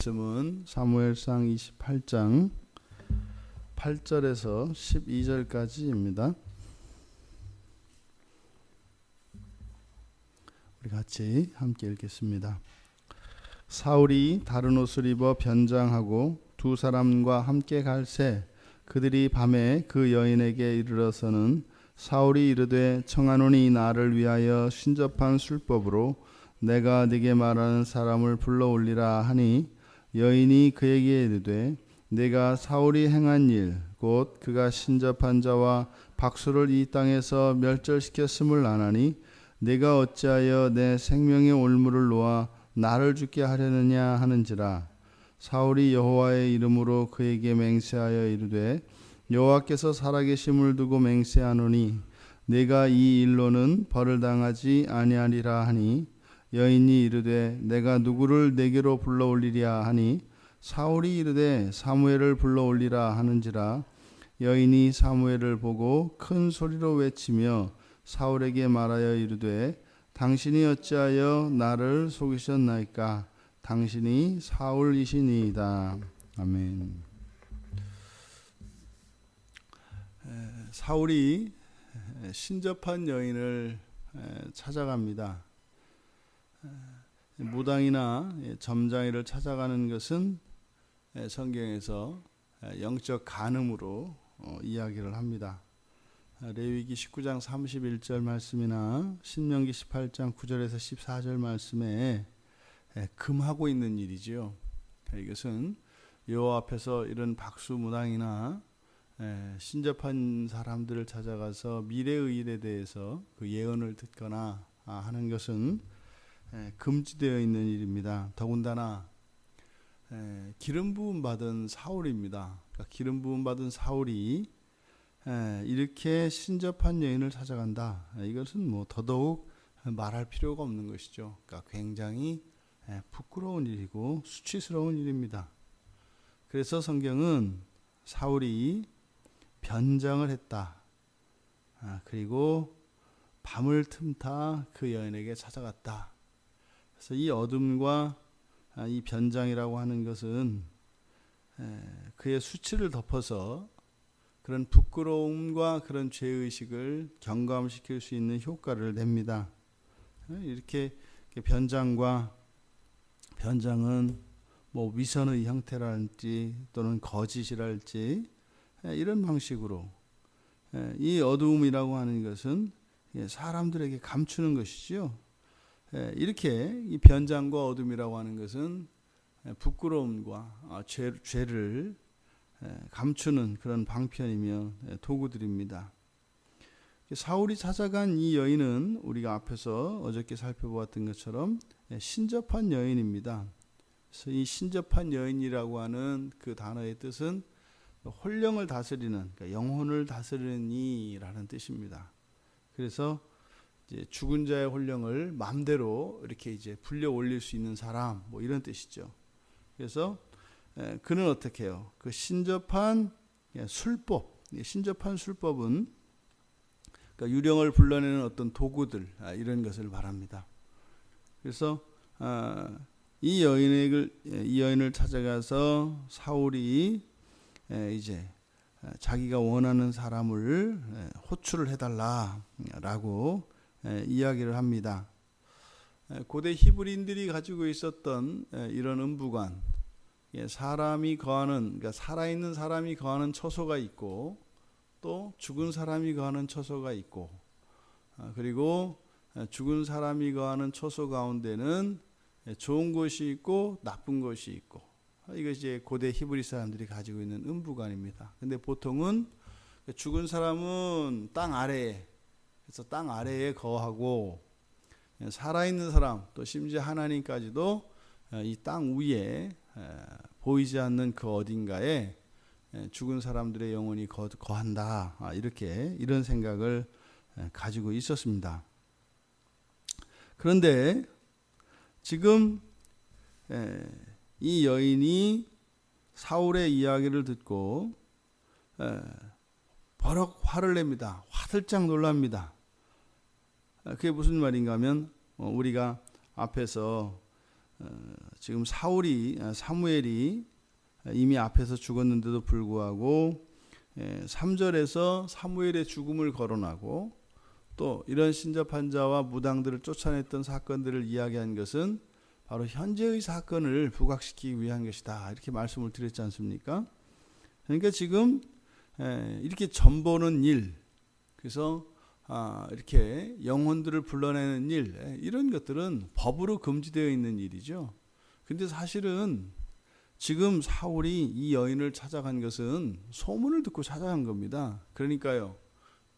말씀은 사무엘상 28장 8절에서 12절까지입니다. 우리 같이 함께 읽겠습니다. 사울이 다른 옷을 입어 변장하고 두 사람과 함께 갈새 그들이 밤에 그 여인에게 이르러서는 사울이 이르되 청하노니 나를 위하여 신접한 술법으로 내가 네게 말하는 사람을 불러올리라 하니 여인이 그에게 이르되 내가 사울이 행한 일 곧 그가 신접한 자와 박수를 이 땅에서 멸절시켰음을 아나니 내가 어찌하여 내 생명의 올무를 놓아 나를 죽게 하려느냐 하는지라. 사울이 여호와의 이름으로 그에게 맹세하여 이르되 여호와께서 살아계심을 두고 맹세하노니 내가 이 일로는 벌을 당하지 아니하리라 하니 여인이 이르되 내가 누구를 내게로 불러올리랴 하니 사울이 이르되 사무엘을 불러올리라 하는지라. 여인이 사무엘을 보고 큰 소리로 외치며 사울에게 말하여 이르되 당신이 어찌하여 나를 속이셨나이까? 당신이 사울이시니이다. 아멘. 사울이 신접한 여인을 찾아갑니다. 무당이나 점장이를 찾아가는 것은 성경에서 영적 간음으로 이야기를 합니다. 레위기 19장 31절 말씀이나 신명기 18장 9절에서 14절 말씀에 금하고 있는 일이지요. 이것은 여호와 앞에서 이런 박수 무당이나 신접한 사람들을 찾아가서 미래의 일에 대해서 그 예언을 듣거나 하는 것은 금지되어 있는 일입니다. 더군다나 기름 부음 받은 사울입니다. 그러니까 기름 부음 받은 사울이 이렇게 신접한 여인을 찾아간다. 이것은 뭐 더더욱 말할 필요가 없는 것이죠. 그러니까 굉장히 부끄러운 일이고 수치스러운 일입니다. 그래서 성경은 사울이 변장을 했다. 그리고 밤을 틈타 그 여인에게 찾아갔다. 그래서 이 어둠과 이 변장이라고 하는 것은 그의 수치를 덮어서 그런 부끄러움과 그런 죄의식을 경감시킬 수 있는 효과를 냅니다. 이렇게 변장은 뭐 위선의 형태랄지 또는 거짓이랄지 이런 방식으로 이 어두움이라고 하는 것은 사람들에게 감추는 것이지요. 이렇게 이 변장과 어둠이라고 하는 것은 부끄러움과 죄를 감추는 그런 방편이며 도구들입니다. 사울이 찾아간 이 여인은 우리가 앞에서 어저께 살펴보았던 것처럼 신접한 여인입니다. 그래서 이 신접한 여인이라고 하는 그 단어의 뜻은 혼령을 다스리는, 그러니까 영혼을 다스리는 이라는 뜻입니다. 그래서 이제 죽은 자의 혼령을 마음대로 이렇게 이제 불려 올릴 수 있는 사람, 뭐 이런 뜻이죠. 그래서 그는 어떻게 해요? 그 신접한 술법, 신접한 술법은 그러니까 유령을 불러내는 어떤 도구들, 이런 것을 말합니다. 그래서 이 여인을 찾아가서 사울이 이제 자기가 원하는 사람을 호출을 해달라라고 이야기를 합니다. 고대 히브리인들이 가지고 있었던 이런 음부관, 사람이 거하는, 그러니까 살아있는 사람이 거하는 처소가 있고 또 죽은 사람이 거하는 처소가 있고, 그리고 죽은 사람이 거하는 처소 가운데는 좋은 것이 있고 나쁜 것이 있고, 이것이 고대 히브리 사람들이 가지고 있는 음부관입니다. 근데 보통은 죽은 사람은 땅 아래에, 그래서 땅 아래에 거하고, 살아있는 사람 또 심지어 하나님까지도 이 땅 위에 보이지 않는 그 어딘가에 죽은 사람들의 영혼이 거한다. 이런 생각을 가지고 있었습니다. 그런데 지금 이 여인이 사울의 이야기를 듣고 버럭 화를 냅니다. 화들짝 놀랍니다. 그게 무슨 말인가 하면 우리가 앞에서 지금 사무엘이 이미 앞에서 죽었는데도 불구하고 3절에서 사무엘의 죽음을 거론하고 또 이런 신접한 자와 무당들을 쫓아냈던 사건들을 이야기한 것은 바로 현재의 사건을 부각시키기 위한 것이다. 이렇게 말씀을 드렸지 않습니까? 그러니까 지금 이렇게 전보는 일, 그래서 이렇게 영혼들을 불러내는 일, 이런 것들은 법으로 금지되어 있는 일이죠. 근데 사실은 지금 사울이 이 여인을 찾아간 것은 소문을 듣고 찾아간 겁니다. 그러니까요,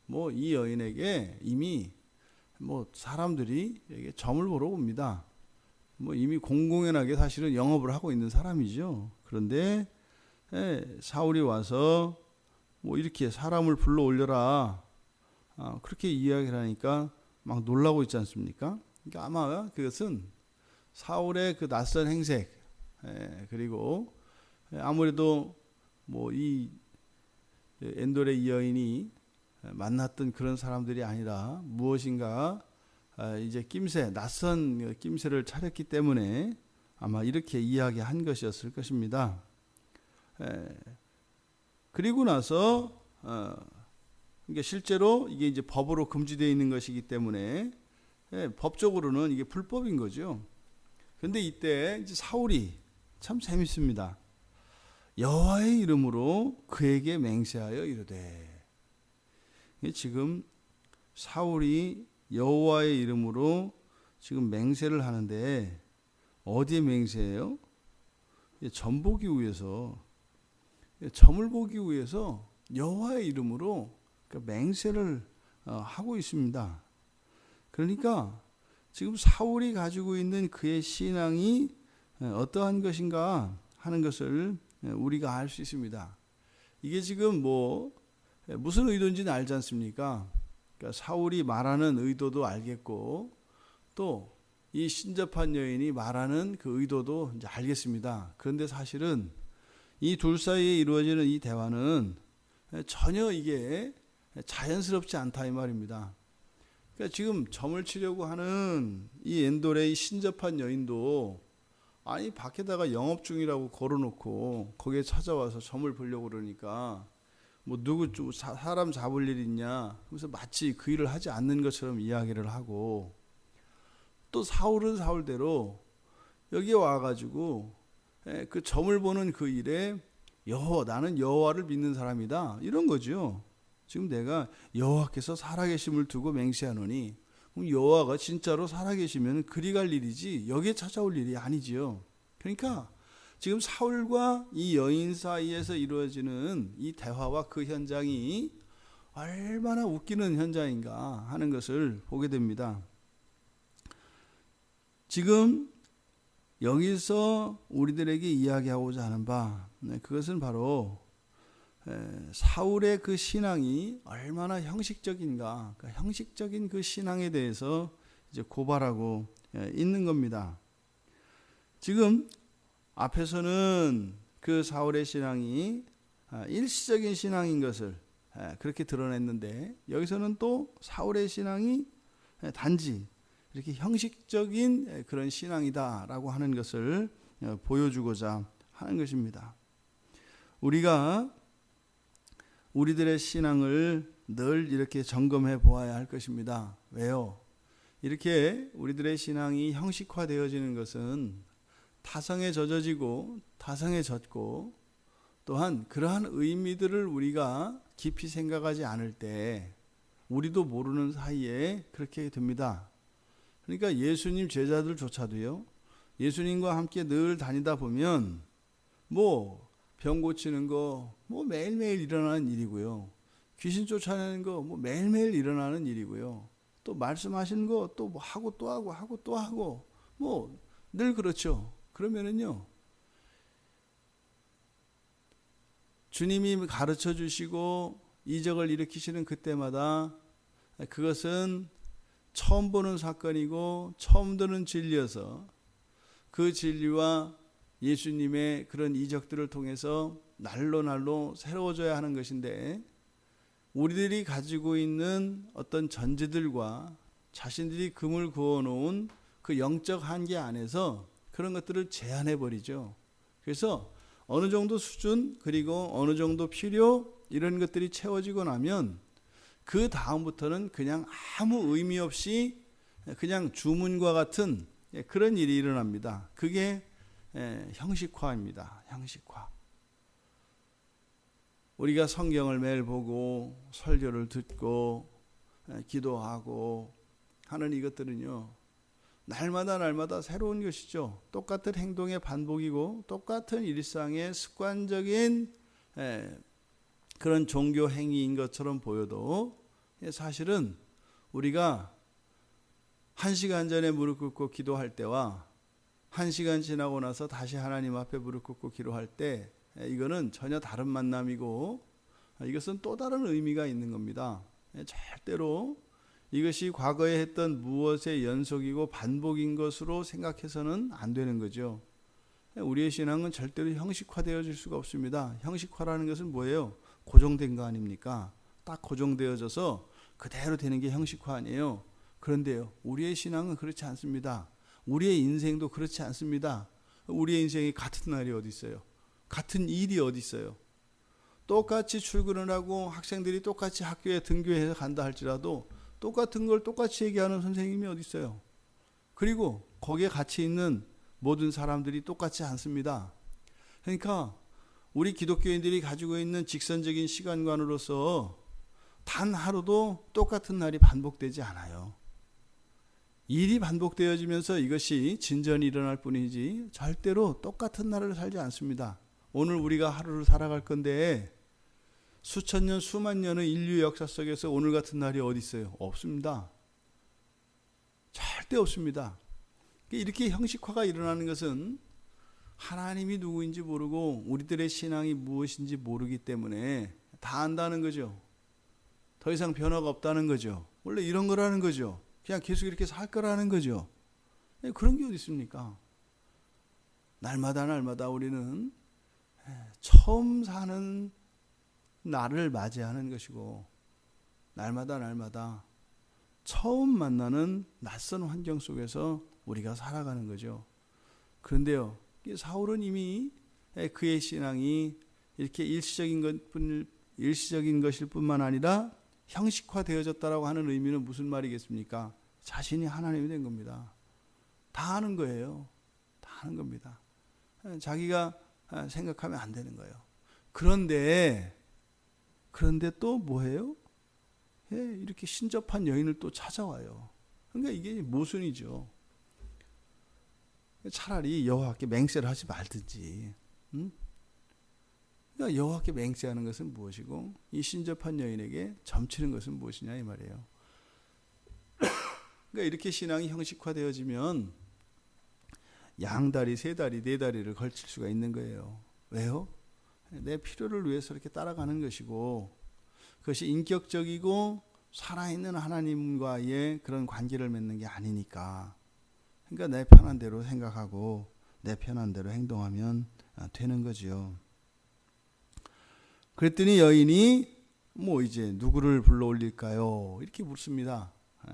뭐 이 여인에게 이미 뭐 사람들이 점을 보러 옵니다. 뭐 이미 공공연하게 사실은 영업을 하고 있는 사람이죠. 그런데 사울이 와서 뭐 이렇게 사람을 불러 올려라, 그렇게 이야기를 하니까 막 놀라고 있지 않습니까? 그러니까 아마 그것은 사울의 그 낯선 행색, 그리고 아무래도 뭐 이 엔돌의 이 여인이 만났던 그런 사람들이 아니라 무엇인가 이제 낯선 낌새를 차렸기 때문에 아마 이렇게 이야기한 것이었을 것입니다. 그리고 나서 그러니까 실제로 이게 이제 법으로 금지되어 있는 것이기 때문에 법적으로는 이게 불법인 거죠. 그런데 이때 이제 사울이 참 재밌습니다. 여호와의 이름으로 그에게 맹세하여 이르되, 지금 사울이 여호와의 이름으로 지금 맹세를 하는데 어디에 맹세해요? 점 보기 위해서, 점을 보기 위해서 여호와의 이름으로 맹세를 하고 있습니다. 그러니까 지금 사울이 가지고 있는 그의 신앙이 어떠한 것인가 하는 것을 우리가 알 수 있습니다. 이게 지금 뭐 무슨 의도인지는 알지 않습니까? 그러니까 사울이 말하는 의도도 알겠고 또 이 신접한 여인이 말하는 그 의도도 이제 알겠습니다. 그런데 사실은 이 둘 사이에 이루어지는 이 대화는 전혀 이게 자연스럽지 않다 이 말입니다. 그러니까 지금 점을 치려고 하는 이 엔돌의 신접한 여인도 아니 밖에다가 영업 중이라고 걸어놓고 거기에 찾아와서 점을 보려고 그러니까 뭐 누구 사람 잡을 일 있냐 그래서 마치 그 일을 하지 않는 것처럼 이야기를 하고, 또 사울은 사울대로 여기에 와가지고 그 점을 보는 그 일에 나는 여호와를 믿는 사람이다 이런 거죠. 지금 내가 여호와께서 살아계심을 두고 맹세하노니, 그럼 여호와가 진짜로 살아계시면 그리 갈 일이지 여기에 찾아올 일이 아니지요. 그러니까 지금 사울과 이 여인 사이에서 이루어지는 이 대화와 그 현장이 얼마나 웃기는 현장인가 하는 것을 보게 됩니다. 지금 여기서 우리들에게 이야기하고자 하는 바, 그것은 바로 사울의 그 신앙이 얼마나 형식적인가, 그 형식적인 그 신앙에 대해서 이제 고발하고 있는 겁니다. 지금 앞에서는 그 사울의 신앙이 일시적인 신앙인 것을 그렇게 드러냈는데, 여기서는 또 사울의 신앙이 단지 이렇게 형식적인 그런 신앙이다라고 하는 것을 보여주고자 하는 것입니다. 우리가 우리들의 신앙을 늘 이렇게 점검해 보아야 할 것입니다. 왜요? 이렇게 우리들의 신앙이 형식화되어지는 것은 타성에 젖어지고 타성에 젖고, 또한 그러한 의미들을 우리가 깊이 생각하지 않을 때 우리도 모르는 사이에 그렇게 됩니다. 그러니까 예수님 제자들조차도요, 예수님과 함께 늘 다니다 보면 뭐 병 고치는 거 뭐 매일매일 일어나는 일이고요, 귀신 쫓아내는 거 뭐 매일매일 일어나는 일이고요, 또 말씀하시는 거 또 뭐 하고 또 하고 뭐 늘 그렇죠. 그러면은요, 주님이 가르쳐 주시고 이적을 일으키시는 그때마다 그것은 처음 보는 사건이고 처음 듣는 진리여서 그 진리와 예수님의 그런 이적들을 통해서 날로 새로워져야 하는 것인데, 우리들이 가지고 있는 어떤 전제들과 자신들이 금을 그어놓은 그 영적 한계 안에서 그런 것들을 제한해 버리죠. 그래서 어느 정도 수준 그리고 어느 정도 필요 이런 것들이 채워지고 나면 그 다음부터는 그냥 아무 의미 없이 그냥 주문과 같은 그런 일이 일어납니다. 그게 형식화입니다. 형식화. 우리가 성경을 매일 보고 설교를 듣고 기도하고 하는 이것들은요, 날마다 새로운 것이죠. 똑같은 행동의 반복이고 똑같은 일상의 습관적인 그런 종교 행위인 것처럼 보여도 사실은 우리가 1시간 전에 무릎 꿇고 기도할 때와 1시간 지나고 나서 다시 하나님 앞에 무릎 꿇고 기도할 때 이거는 전혀 다른 만남이고 이것은 또 다른 의미가 있는 겁니다. 절대로 이것이 과거에 했던 무엇의 연속이고 반복인 것으로 생각해서는 안 되는 거죠. 우리의 신앙은 절대로 형식화되어질 수가 없습니다. 형식화라는 것은 뭐예요? 고정된 거 아닙니까? 딱 고정되어져서 그대로 되는 게 형식화 아니에요. 그런데요, 우리의 신앙은 그렇지 않습니다. 우리의 인생도 그렇지 않습니다. 우리의 인생이 같은 날이 어디 있어요? 같은 일이 어디 있어요? 똑같이 출근을 하고 학생들이 똑같이 학교에 등교해서 간다 할지라도 똑같은 걸 똑같이 얘기하는 선생님이 어디 있어요? 그리고 거기에 같이 있는 모든 사람들이 똑같지 않습니다. 그러니까 우리 기독교인들이 가지고 있는 직선적인 시간관으로서 단 하루도 똑같은 날이 반복되지 않아요. 일이 반복되어지면서 이것이 진전이 일어날 뿐이지 절대로 똑같은 날을 살지 않습니다. 오늘 우리가 하루를 살아갈 건데 수천 년, 수만 년의 인류 역사 속에서 오늘 같은 날이 어디 있어요? 없습니다. 절대 없습니다. 이렇게 형식화가 일어나는 것은 하나님이 누구인지 모르고 우리들의 신앙이 무엇인지 모르기 때문에 다 안다는 거죠. 더 이상 변화가 없다는 거죠. 원래 이런 거라는 거죠. 그냥 계속 이렇게 살 거라는 거죠. 그런 게 어디 있습니까? 날마다 우리는 처음 사는 날을 맞이하는 것이고 날마다 처음 만나는 낯선 환경 속에서 우리가 살아가는 거죠. 그런데요, 사울은 이미 그의 신앙이 이렇게 일시적인 것일 뿐만 아니라 형식화되어졌다라고 하는 의미는 무슨 말이겠습니까? 자신이 하나님이 된 겁니다. 다 아는 거예요. 다 아는 겁니다. 자기가 생각하면 안 되는 거예요. 그런데 또 뭐예요? 이렇게 신접한 여인을 또 찾아와요. 그러니까 이게 모순이죠. 차라리 여호와께 맹세를 하지 말든지. 그러니까 여호와께 맹세하는 것은 무엇이고 이 신접한 여인에게 점치는 것은 무엇이냐 이 말이에요. 그러니까 이렇게 신앙이 형식화되어지면 양다리, 세다리, 네다리를 걸칠 수가 있는 거예요. 왜요? 내 필요를 위해서 이렇게 따라가는 것이고 그것이 인격적이고 살아있는 하나님과의 그런 관계를 맺는 게 아니니까. 그러니까 내 편한 대로 생각하고 내 편한 대로 행동하면 되는 거지요. 그랬더니 여인이 이제 누구를 불러 올릴까요? 이렇게 묻습니다.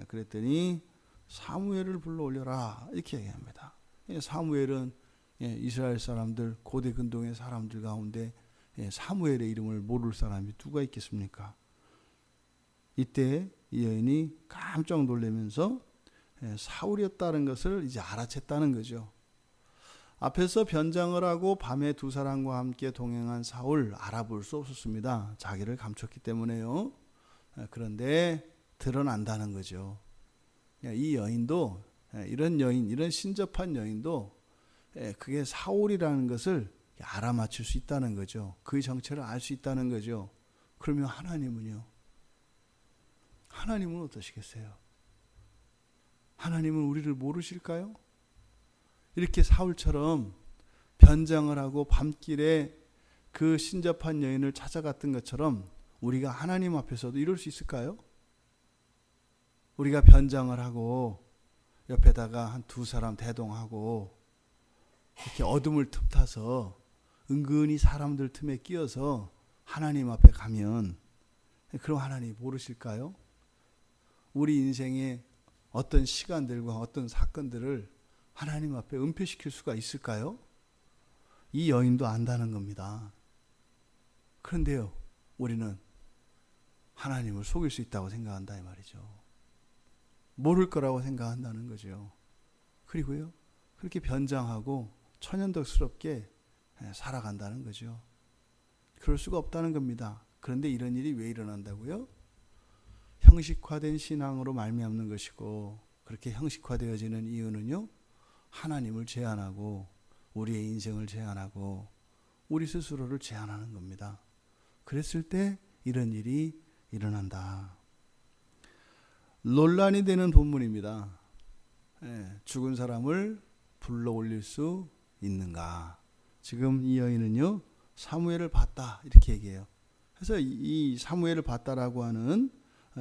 그랬더니 사무엘을 불러 올려라 이렇게 얘기합니다. 사무엘은 이스라엘 사람들 고대 근동의 사람들 가운데 사무엘의 이름을 모를 사람이 누가 있겠습니까? 이때 이 여인이 깜짝 놀라면서 사울이었다는 것을 이제 알아챘다는 거죠. 앞에서 변장을 하고 밤에 두 사람과 함께 동행한 사울 알아볼 수 없었습니다. 자기를 감췄기 때문에요. 그런데 드러난다는 거죠. 이 여인도 이런 신접한 여인도 그게 사울이라는 것을 알아맞힐 수 있다는 거죠. 그 정체를 알 수 있다는 거죠. 그러면 하나님은요? 하나님은 어떠시겠어요? 하나님은 우리를 모르실까요? 이렇게 사울처럼 변장을 하고 밤길에 그 신접한 여인을 찾아갔던 것처럼 우리가 하나님 앞에서도 이럴 수 있을까요? 우리가 변장을 하고 옆에다가 한 두 사람 대동하고 이렇게 어둠을 틈타서 은근히 사람들 틈에 끼어서 하나님 앞에 가면 그럼 하나님 모르실까요? 우리 인생의 어떤 시간들과 어떤 사건들을 하나님 앞에 은폐시킬 수가 있을까요? 이 여인도 안다는 겁니다. 그런데요, 우리는 하나님을 속일 수 있다고 생각한다 이 말이죠. 모를 거라고 생각한다는 거죠. 그리고요, 그렇게 변장하고 천연덕스럽게 살아간다는 거죠. 그럴 수가 없다는 겁니다. 그런데 이런 일이 왜 일어난다고요? 형식화된 신앙으로 말미암는 것이고, 그렇게 형식화되어지는 이유는요, 하나님을 제한하고 우리의 인생을 제한하고 우리 스스로를 제한하는 겁니다. 그랬을 때 이런 일이 일어난다. 논란이 되는 본문입니다. 죽은 사람을 불러 올릴 수 있는가? 지금 이 여인은요, 사무엘을 봤다 이렇게 얘기해요. 그래서 이 사무엘을 봤다라고 하는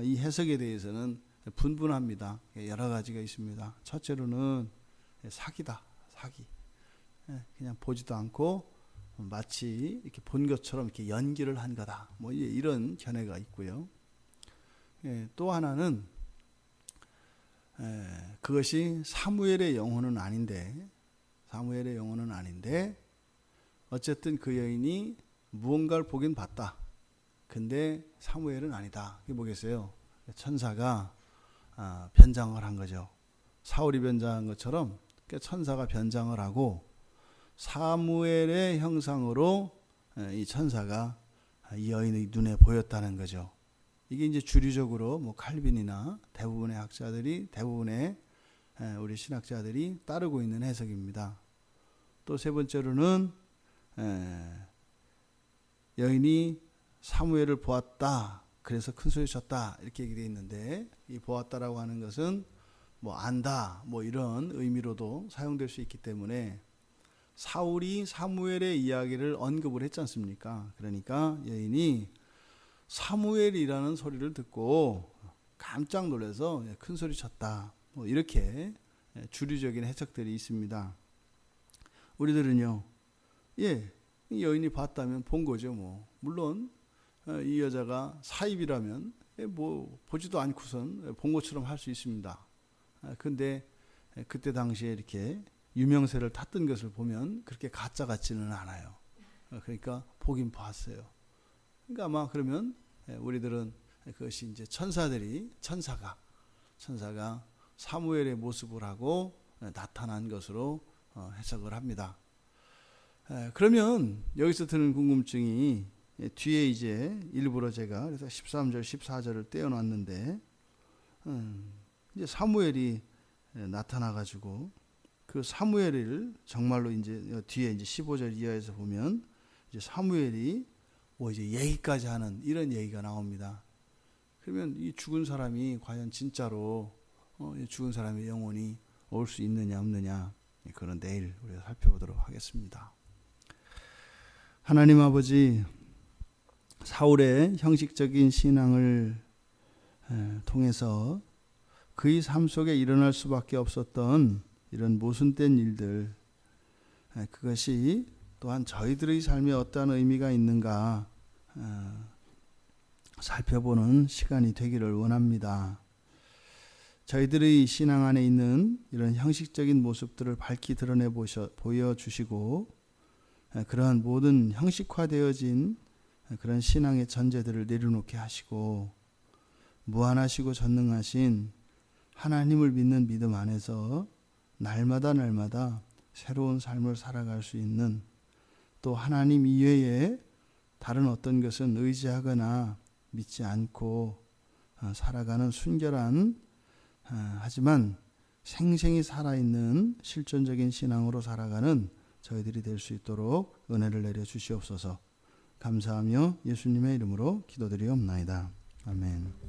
이 해석에 대해서는 분분합니다. 여러 가지가 있습니다. 첫째로는 사기다, 사기. 그냥 보지도 않고 마치 이렇게 본 것처럼 이렇게 연기를 한 거다. 뭐 이런 견해가 있고요. 또 하나는 그것이 사무엘의 영혼은 아닌데, 어쨌든 그 여인이 무언가를 보긴 봤다. 근데 사무엘은 아니다. 이게 뭐겠어요? 천사가 변장을 한 거죠. 사울이 변장한 것처럼 천사가 변장을 하고 사무엘의 형상으로 이 천사가 이 여인의 눈에 보였다는 거죠. 이게 이제 주류적으로 뭐 칼빈이나 대부분의 우리 신학자들이 따르고 있는 해석입니다. 또 세 번째로는 여인이 사무엘을 보았다. 그래서 큰 소리 쳤다. 이렇게 얘기되어 있는데, 이 보았다라고 하는 것은 뭐 안다, 뭐 이런 의미로도 사용될 수 있기 때문에 사울이 사무엘의 이야기를 언급을 했지 않습니까? 그러니까 여인이 사무엘이라는 소리를 듣고 깜짝 놀라서 큰 소리 쳤다. 뭐 이렇게 주류적인 해석들이 있습니다. 우리들은요, 이 여인이 봤다면 본 거죠. 뭐 물론 이 여자가 사입이라면 뭐 보지도 않고선 본 것처럼 할 수 있습니다. 근데 그때 당시에 이렇게 유명세를 탔던 것을 보면 그렇게 가짜 같지는 않아요. 그러니까 보긴 봤어요. 그러니까 아마 그러면 우리들은 그것이 이제 천사가 사무엘의 모습을 하고 나타난 것으로 해석을 합니다. 그러면 여기서 드는 궁금증이, 뒤에 이제 일부러 제가 그래서 13절, 14절을 떼어놨는데, 이제 사무엘이 나타나가지고 그 사무엘을 정말로 이제 뒤에 이제 15절 이하에서 보면 이제 사무엘이 뭐 이제 얘기까지 하는 이런 얘기가 나옵니다. 그러면 이 죽은 사람이 과연 진짜로 죽은 사람의 영혼이 올 수 있느냐 없느냐, 그런 내일 우리가 살펴보도록 하겠습니다. 하나님 아버지, 사울의 형식적인 신앙을 통해서 그의 삶 속에 일어날 수밖에 없었던 이런 모순된 일들, 그것이 또한 저희들의 삶에 어떠한 의미가 있는가 살펴보는 시간이 되기를 원합니다. 저희들의 신앙 안에 있는 이런 형식적인 모습들을 밝히 드러내 보여주시고, 그러한 모든 형식화되어진 그런 신앙의 전제들을 내려놓게 하시고, 무한하시고 전능하신 하나님을 믿는 믿음 안에서 날마다 새로운 삶을 살아갈 수 있는, 또 하나님 이외에 다른 어떤 것은 의지하거나 믿지 않고 살아가는 순결한, 하지만 생생히 살아있는 실존적인 신앙으로 살아가는 저희들이 될 수 있도록 은혜를 내려 주시옵소서. 감사하며 예수님의 이름으로 기도드리옵나이다. 아멘.